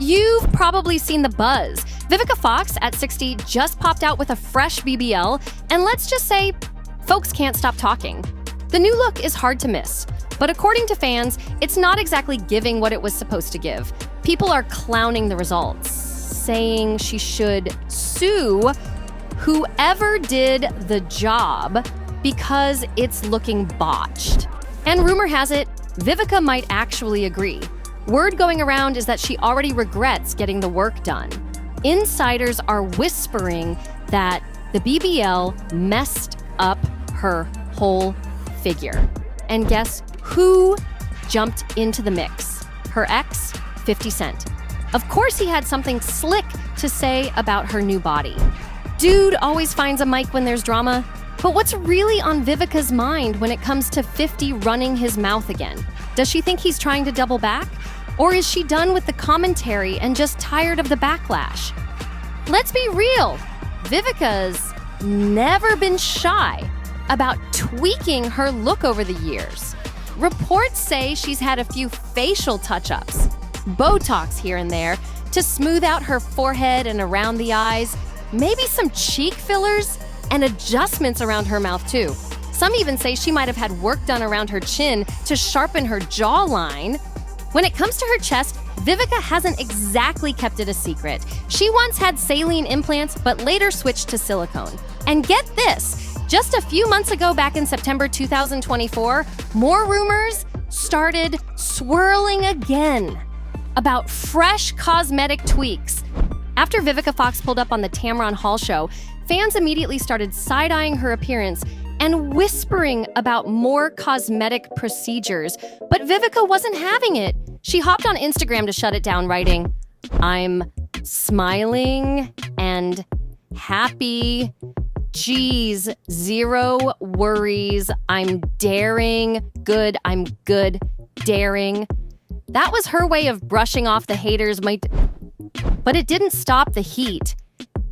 You've probably seen the buzz. Vivica Fox, at 60, just popped out with a fresh BBL, and let's just say, folks can't stop talking. The new look is hard to miss, but according to fans, it's not exactly giving what it was supposed to give. People are clowning the results, saying she should sue whoever did the job because it's looking botched. And rumor has it, Vivica might actually agree. Word going around is that she already regrets getting the work done. Insiders are whispering that the BBL messed up her whole figure. And guess who jumped into the mix? Her ex, 50 Cent. Of course he had something slick to say about her new body. Dude always finds a mic when there's drama. But what's really on Vivica's mind when it comes to 50 running his mouth again? Does she think he's trying to double back? Or is she done with the commentary and just tired of the backlash? Let's be real. Vivica's never been shy about tweaking her look over the years. Reports say she's had a few facial touch-ups, Botox here and there, to smooth out her forehead and around the eyes, maybe some cheek fillers, and adjustments around her mouth too. Some even say she might have had work done around her chin to sharpen her jawline. When it comes to her chest, Vivica hasn't exactly kept it a secret. She once had saline implants, but later switched to silicone. And get this, just a few months ago, back in September 2024, more rumors started swirling again about fresh cosmetic tweaks. After Vivica Fox pulled up on the Tamron Hall show, fans immediately started side-eyeing her appearance and whispering about more cosmetic procedures. But Vivica wasn't having it. She hopped on Instagram to shut it down, writing, "I'm smiling and happy. Geez, zero worries. I'm daring. Good, I'm good. Daring." That was her way of brushing off the haters. But it didn't stop the heat.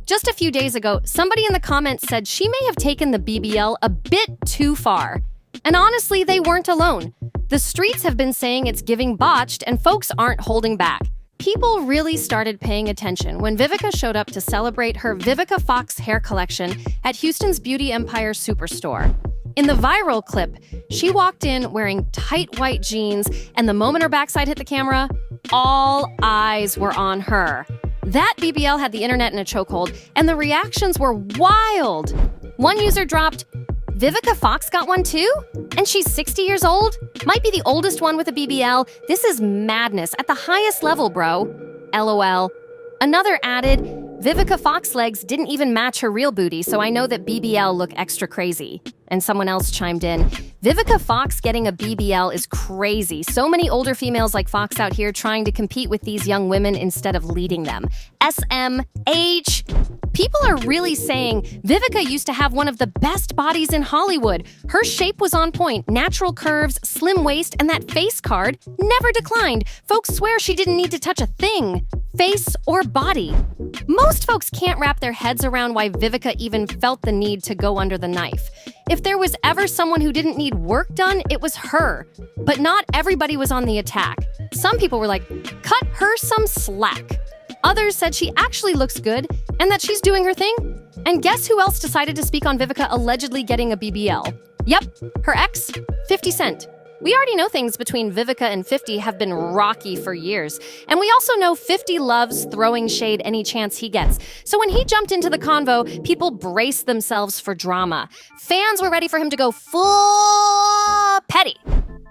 Just a few days ago, somebody in the comments said she may have taken the BBL a bit too far. And honestly, they weren't alone. The streets have been saying it's giving botched, and folks aren't holding back. People really started paying attention when Vivica showed up to celebrate her Vivica Fox hair collection at Houston's Beauty Empire Superstore. In the viral clip, she walked in wearing tight white jeans, and the moment her backside hit the camera, all eyes were on her. That BBL had the internet in a chokehold, and the reactions were wild. One user dropped, "Vivica Fox got one too? And she's 60 years old? Might be the oldest one with a BBL. This is madness at the highest level, bro. LOL." Another added, "Vivica Fox legs didn't even match her real booty, so I know that BBL look extra crazy." And someone else chimed in, "Vivica Fox getting a BBL is crazy. So many older females like Fox out here trying to compete with these young women instead of leading them. SMH. People are really saying Vivica used to have one of the best bodies in Hollywood. Her shape was on point, natural curves, slim waist, and that face card never declined. Folks swear she didn't need to touch a thing, face or body." Most folks can't wrap their heads around why Vivica even felt the need to go under the knife. If there was ever someone who didn't need work done, it was her. But not everybody was on the attack. Some people were like, cut her some slack. Others said she actually looks good and that she's doing her thing. And guess who else decided to speak on Vivica allegedly getting a BBL? Yep, her ex, 50 Cent. We already know things between Vivica and 50 have been rocky for years. And we also know 50 loves throwing shade any chance he gets. So when he jumped into the convo, people braced themselves for drama. Fans were ready for him to go full petty.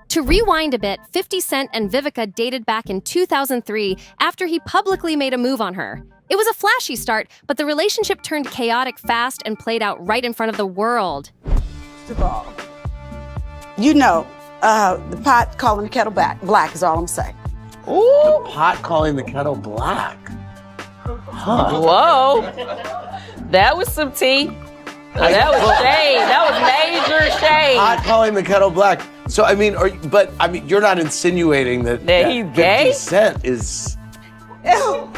To rewind a bit, 50 Cent and Vivica dated back in 2003 after he publicly made a move on her. It was a flashy start, but the relationship turned chaotic fast and played out right in front of the world. First of all, you know, the pot calling the kettle black is all I'm saying. Ooh. The pot calling the kettle black. Huh. Whoa. That was some tea. That was shade. That was major shade. Pot calling the kettle black. So, I mean, you're not insinuating that he's gay? 50 Cent is... Oh,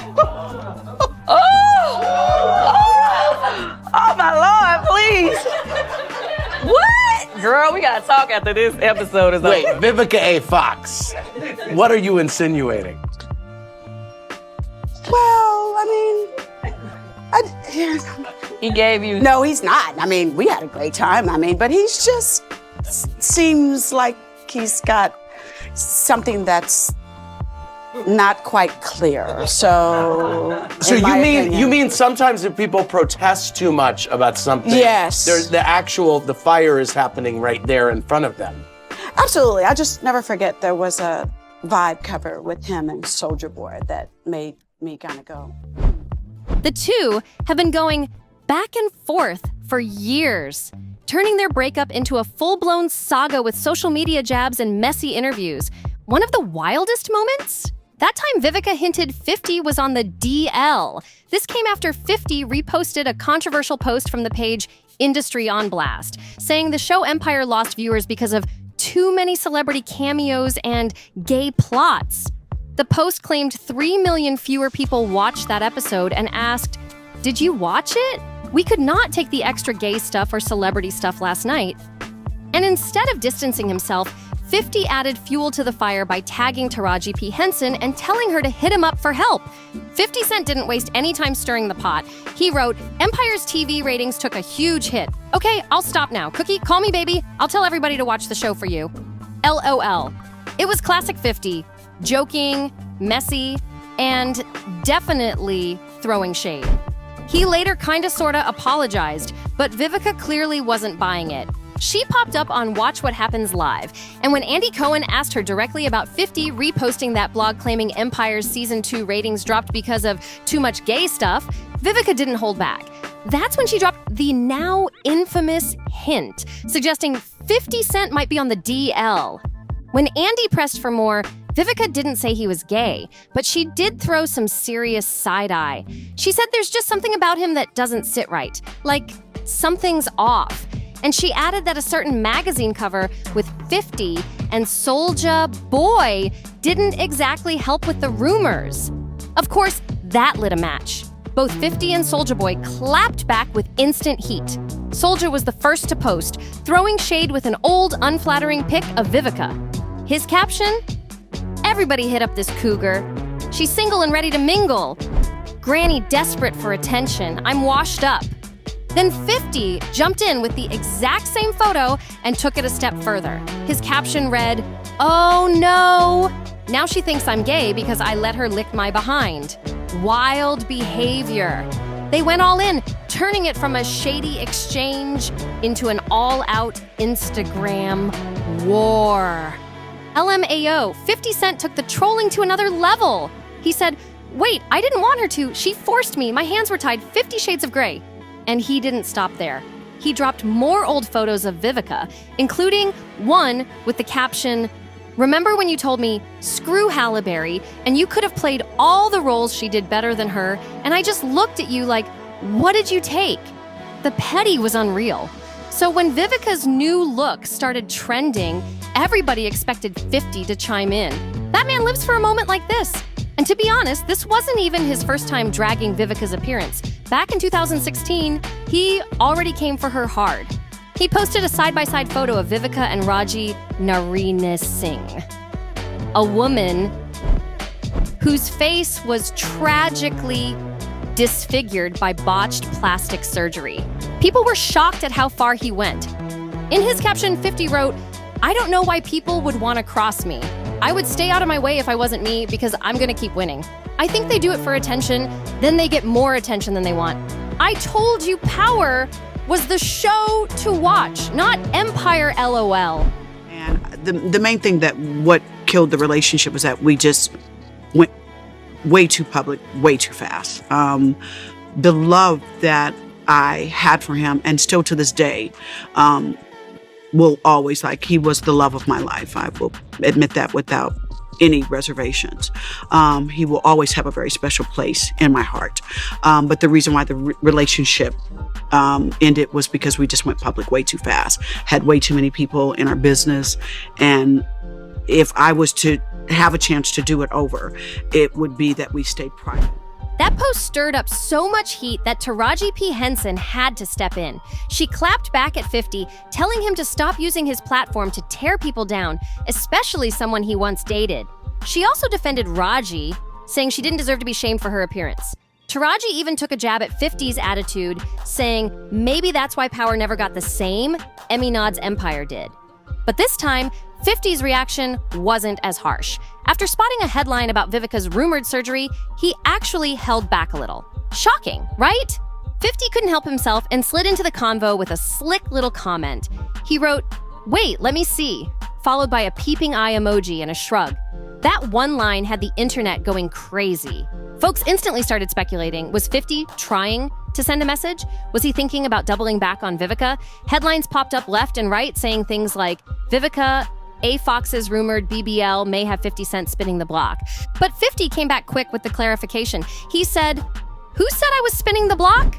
my Lord, please. What? Girl, we gotta talk after this episode is over. Wait, Vivica A. Fox, what are you insinuating? Well, I mean, He gave you. no, he's not. I mean, we had a great time. I mean, but he's just seems like he's got something that's not quite clear. So in my opinion, you mean sometimes if people protest too much about something, Yes. there's the fire is happening right there in front of them. absolutely. I just never forget there was a Vibe cover with him and Soulja Boy that made me kind of go. The two have been going back and forth for years, turning their breakup into a full-blown saga with social media jabs and messy interviews. One of the wildest moments? That time Vivica hinted 50 was on the DL. This came after 50 reposted a controversial post from the page Industry on Blast, saying the show Empire lost viewers because of too many celebrity cameos and gay plots. The post claimed 3 million fewer people watched that episode and asked, "Did you watch it? We could not take the extra gay stuff or celebrity stuff last night." And instead of distancing himself, 50 added fuel to the fire by tagging Taraji P. Henson and telling her to hit him up for help. 50 Cent didn't waste any time stirring the pot. He wrote, "Empire's TV ratings took a huge hit. Okay, I'll stop now. Cookie, call me baby. I'll tell everybody to watch the show for you. LOL. It was classic 50. Joking, messy, and definitely throwing shade. He later kinda sorta apologized, but Vivica clearly wasn't buying it. She popped up on Watch What Happens Live, and when Andy Cohen asked her directly about 50 reposting that blog claiming Empire's Season 2 ratings dropped because of too much gay stuff, Vivica didn't hold back. That's when she dropped the now infamous hint, suggesting 50 Cent might be on the DL. When Andy pressed for more, Vivica didn't say he was gay, but she did throw some serious side-eye. She said there's just something about him that doesn't sit right, like something's off. And she added that a certain magazine cover with 50 and Soulja Boy didn't exactly help with the rumors. Of course, that lit a match. Both 50 and Soulja Boy clapped back with instant heat. Soulja was the first to post, throwing shade with an old, unflattering pic of Vivica. His caption? "Everybody hit up this cougar. She's single and ready to mingle. Granny desperate for attention. I'm washed up." Then 50 jumped in with the exact same photo and took it a step further. His caption read, "Oh no, now she thinks I'm gay because I let her lick my behind. Wild behavior." They went all in, turning it from a shady exchange into an all-out Instagram war. LMAO, 50 Cent took the trolling to another level. He said, "Wait, I didn't want her to. She forced me. My hands were tied 50 shades of gray." And he didn't stop there. He dropped more old photos of Vivica, including one with the caption, "Remember when you told me, screw Halle Berry, and you could have played all the roles she did better than her, and I just looked at you like, what did you take?" The petty was unreal. So when Vivica's new look started trending, everybody expected 50 to chime in. That man lives for a moment like this. And to be honest, this wasn't even his first time dragging Vivica's appearance. Back in 2016, he already came for her hard. He posted a side-by-side photo of Vivica and Raji Narine Singh, a woman whose face was tragically disfigured by botched plastic surgery. People were shocked at how far he went. In his caption, 50 wrote, "I don't know why people would want to cross me. I would stay out of my way if I wasn't me because I'm gonna keep winning. I think they do it for attention, then they get more attention than they want. I told you Power was the show to watch, not Empire, LOL." And the main thing that what killed the relationship was that we just went way too public, way too fast. The love that I had for him, and still to this day, will always, like, he was the love of my life. I will admit that without any reservations. He will always have a very special place in my heart. But the reason why the relationship ended was because we just went public way too fast, had way too many people in our business. And if I was to have a chance to do it over, it would be that we stayed private. That post stirred up so much heat that Taraji P. Henson had to step in. She clapped back at 50, telling him to stop using his platform to tear people down, especially someone he once dated. She also defended Raji, saying she didn't deserve to be shamed for her appearance. Taraji even took a jab at 50's attitude, saying maybe that's why Power never got the same Emmy nods Empire did. But this time, 50's reaction wasn't as harsh. After spotting a headline about Vivica's rumored surgery, he actually held back a little. Shocking, right? 50 couldn't help himself and slid into the convo with a slick little comment. He wrote, "Wait, let me see," followed by a peeping eye emoji and a shrug. That one line had the internet going crazy. Folks instantly started speculating, was 50 trying to send a message? Was he thinking about doubling back on Vivica? Headlines popped up left and right saying things like, Vivica A. Fox's rumored BBL may have 50 Cent spinning the block. But 50 came back quick with the clarification. He said, "Who said I was spinning the block?"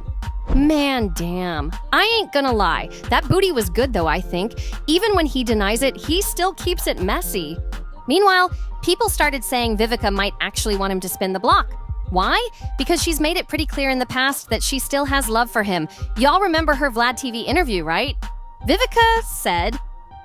Man, damn. I ain't gonna lie. That booty was good though, I think. Even when he denies it, he still keeps it messy. Meanwhile, people started saying Vivica might actually want him to spin the block. Why? Because she's made it pretty clear in the past that she still has love for him. Y'all remember her Vlad TV interview, right? Vivica said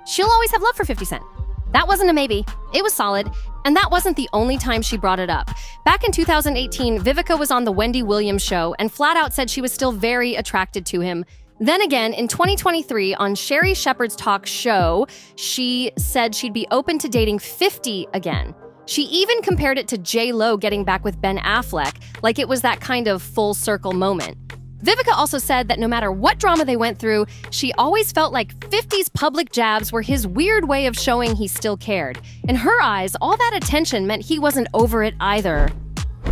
she'll always have love for 50 Cent. That wasn't a maybe. It was solid. And that wasn't the only time she brought it up. Back in 2018, Vivica was on the Wendy Williams show and flat out said she was still very attracted to him. Then again, in 2023, on Sherry Shepherd's talk show, she said she'd be open to dating 50 again. She even compared it to J.Lo getting back with Ben Affleck, like it was that kind of full circle moment. Vivica also said that no matter what drama they went through, she always felt like 50's public jabs were his weird way of showing he still cared. In her eyes, all that attention meant he wasn't over it either.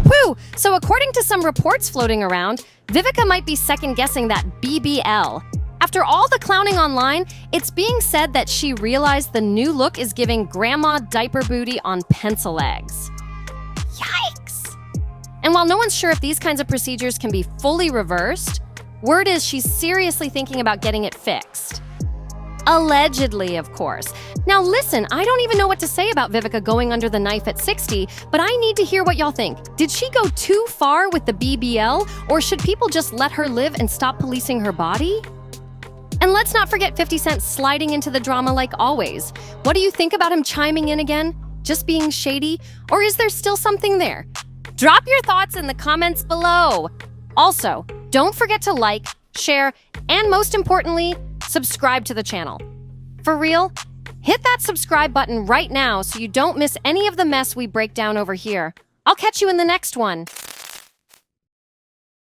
Whew! So according to some reports floating around, Vivica might be second-guessing that BBL. After all the clowning online, it's being said that she realized the new look is giving grandma diaper booty on pencil legs. Yikes! And while no one's sure if these kinds of procedures can be fully reversed, word is she's seriously thinking about getting it fixed. Allegedly, of course. Now listen, I don't even know what to say about Vivica going under the knife at 60, but I need to hear what y'all think. Did she go too far with the BBL, or should people just let her live and stop policing her body? And let's not forget 50 Cent sliding into the drama like always. What do you think about him chiming in again? Just being shady? Or is there still something there? Drop your thoughts in the comments below. Also, don't forget to like, share, and most importantly, subscribe to the channel. For real, hit that subscribe button right now so you don't miss any of the mess we break down over here. I'll catch you in the next one.